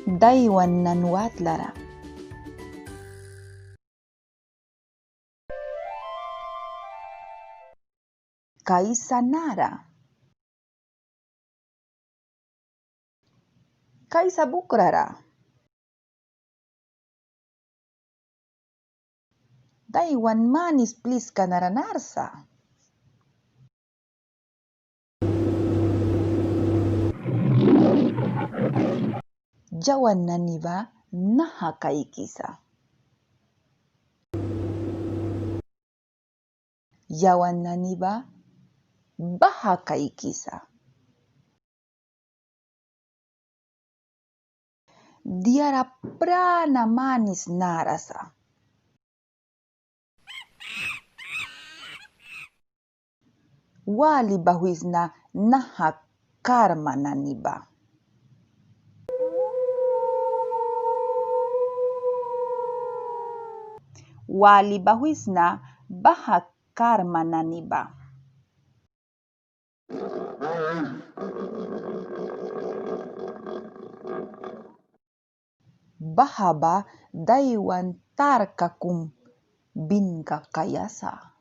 Daiwan nanwatlara. Kaisanara. Kaisa bukrara. Daiwan manis plis kanaranarsa. Jawan naniba naha kaikisa. Jawan naniba baha kaikisa. Diara prana manis narasa. Wali bahuisna naha karma naniba. Wali bahuisna baha karma naniba. Bahaba daiwan tarkakum binka kayasa.